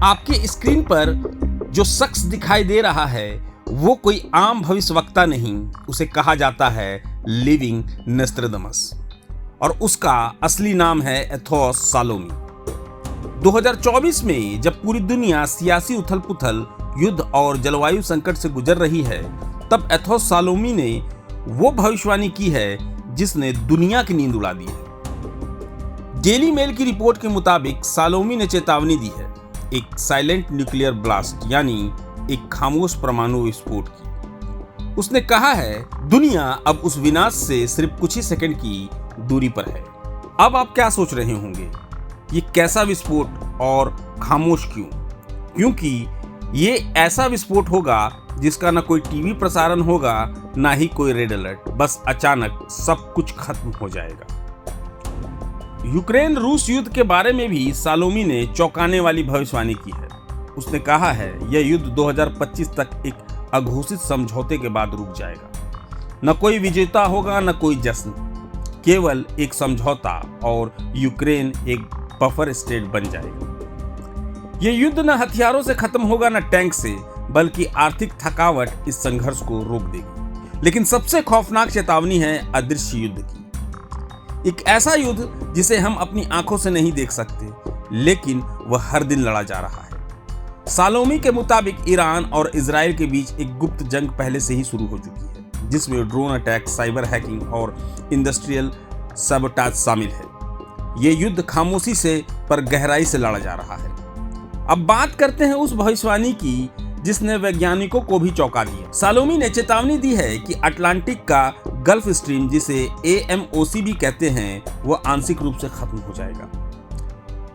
आपकी स्क्रीन पर जो शख्स दिखाई दे रहा है वो कोई आम भविष्यवक्ता नहीं, उसे कहा जाता है लिविंग नोस्ट्राडामस और उसका असली नाम है एथोस सालोमी। 2024 में जब पूरी दुनिया सियासी उथल-पुथल, युद्ध और जलवायु संकट से गुजर रही है, तब एथोस सालोमी ने वो भविष्यवाणी की है जिसने दुनिया की नींद उड़ा दी है। डेली मेल की रिपोर्ट के मुताबिक सालोमी ने चेतावनी दी है एक साइलेंट न्यूक्लियर ब्लास्ट यानी एक खामोश परमाणु विस्फोट की। उसने कहा है दुनिया अब उस विनाश से सिर्फ कुछ ही सेकंड की दूरी पर है। अब आप क्या सोच रहे होंगे, ये कैसा विस्फोट और खामोश क्यों? क्योंकि ये ऐसा विस्फोट होगा जिसका ना कोई टीवी प्रसारण होगा, ना ही कोई रेड अलर्ट, बस अचानक सब कुछ खत्म हो जाएगा। यूक्रेन रूस युद्ध के बारे में भी सालोमी ने चौंकाने वाली भविष्यवाणी की है। उसने कहा है यह युद्ध 2025 तक एक अघोषित समझौते के बाद रुक जाएगा। न कोई विजेता होगा, न कोई जश्न, केवल एक समझौता और यूक्रेन एक बफर स्टेट बन जाएगा। यह युद्ध न हथियारों से खत्म होगा, न टैंक से, बल्कि आर्थिक थकावट इस संघर्ष को रोक देगी। लेकिन सबसे खौफनाक चेतावनी है अदृश्य युद्ध की। एक ऐसा युद्ध जिसे हम अपनी आंखों से नहीं देख सकते, लेकिन वह हर दिन लड़ा जा रहा है। सालोमी के मुताबिक ईरान और इजराइल के बीच एक गुप्त जंग पहले से ही शुरू हो चुकी है, जिसमें ड्रोन अटैक, साइबर हैकिंग और इंडस्ट्रियल सबोटाज शामिल है। ये युद्ध खामोशी से पर गहराई से लड़ा जा रहा है। अब बात करते हैं उस भविष्यवाणी की जिसने वैज्ञानिकों को भी चौंका दिया। सालोमी ने चेतावनी दी है कि अटलांटिक का गल्फ स्ट्रीम, जिसे AMOC भी कहते हैं, वह आंशिक रूप से खत्म हो जाएगा।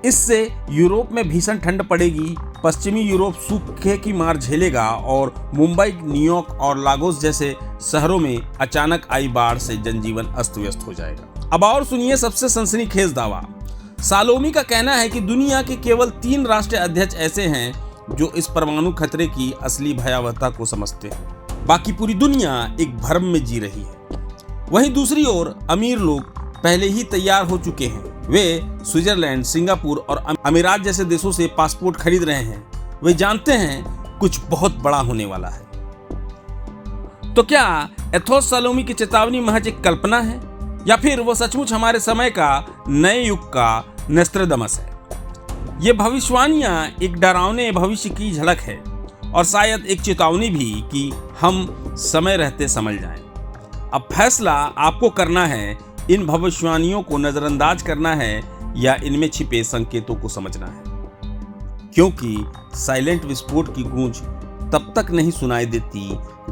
इससे यूरोप में भीषण ठंड पड़ेगी, पश्चिमी यूरोप सूखे की मार झेलेगा और मुंबई, न्यूयॉर्क और लागोस जैसे शहरों में अचानक आई बाढ़ से जनजीवन अस्त व्यस्त हो जाएगा। अब और सुनिए सबसे सनसनीखेज दावा। सालोमी का कहना है कि दुनिया के केवल 3 राष्ट्रीय अध्यक्ष ऐसे हैं जो इस परमाणु खतरे की असली भयावहता को समझते हैं। बाकी पूरी दुनिया एक भ्रम में जी रही है। वहीं दूसरी ओर अमीर लोग पहले ही तैयार हो चुके हैं। वे स्विट्जरलैंड, सिंगापुर और अमीरात जैसे देशों से पासपोर्ट खरीद रहे हैं। वे जानते हैं कुछ बहुत बड़ा होने वाला है। तो क्या एथोस सालोमी की चेतावनी महज एक कल्पना है या फिर वो सचमुच हमारे समय का नए युग का नोस्ट्राडामस है? ये भविष्यवाणियां एक डरावने भविष्य की झलक है और शायद एक चेतावनी भी कि हम समय रहते समझ जाएं। अब फैसला आपको करना है, इन भविष्यवाणियों को नजरअंदाज करना है या इनमें छिपे संकेतों को समझना है, क्योंकि साइलेंट विस्फोट की गूंज तब तक नहीं सुनाई देती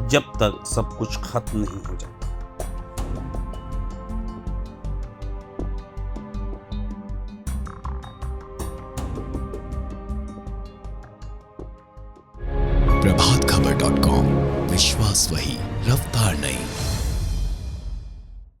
जब तक सब कुछ खत्म नहीं हो जाता। प्रभातखबर.com, विश्वास वही, रफ्तार नहीं।